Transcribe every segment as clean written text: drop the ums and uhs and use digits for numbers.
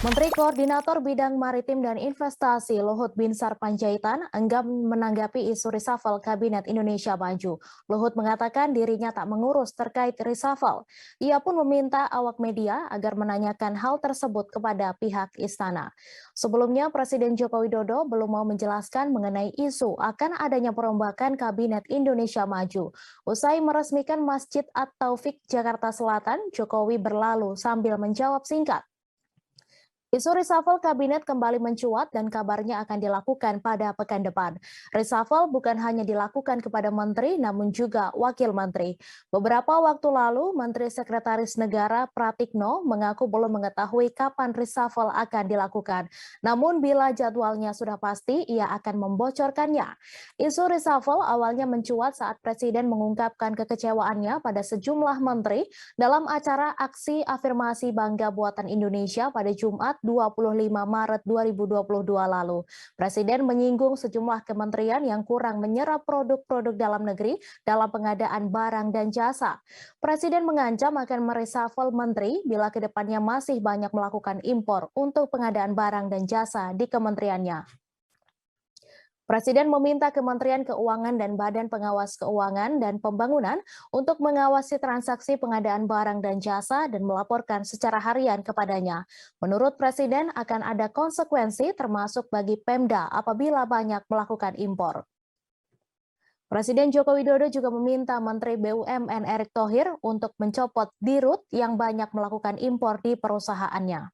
Menteri Koordinator Bidang Maritim dan Investasi Luhut Binsar Panjaitan enggan menanggapi isu reshuffle Kabinet Indonesia Maju. Luhut mengatakan dirinya tak mengurus terkait reshuffle. Ia pun meminta awak media agar menanyakan hal tersebut kepada pihak istana. Sebelumnya, Presiden Joko Widodo belum mau menjelaskan mengenai isu akan adanya perombakan Kabinet Indonesia Maju. Usai meresmikan Masjid At-Taufik Jakarta Selatan, Jokowi berlalu sambil menjawab singkat. Isu reshuffle kabinet kembali mencuat dan kabarnya akan dilakukan pada pekan depan. Reshuffle bukan hanya dilakukan kepada menteri, namun juga wakil menteri. Beberapa waktu lalu, Menteri Sekretaris Negara Pratikno mengaku belum mengetahui kapan reshuffle akan dilakukan. Namun bila jadwalnya sudah pasti, ia akan membocorkannya. Isu reshuffle awalnya mencuat saat Presiden mengungkapkan kekecewaannya pada sejumlah menteri dalam acara aksi afirmasi Bangga Buatan Indonesia pada Jumat 25 Maret 2022 lalu. Presiden menyinggung sejumlah kementerian yang kurang menyerap produk-produk dalam negeri dalam pengadaan barang dan jasa. Presiden mengancam akan mereshuffle menteri bila kedepannya masih banyak melakukan impor untuk pengadaan barang dan jasa di kementeriannya. Presiden meminta Kementerian Keuangan dan Badan Pengawas Keuangan dan Pembangunan untuk mengawasi transaksi pengadaan barang dan jasa dan melaporkan secara harian kepadanya. Menurut Presiden akan ada konsekuensi termasuk bagi Pemda apabila banyak melakukan impor. Presiden Joko Widodo juga meminta Menteri BUMN Erick Thohir untuk mencopot Dirut yang banyak melakukan impor di perusahaannya.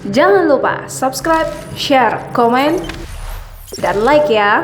Jangan lupa subscribe, share, komen, dan like ya.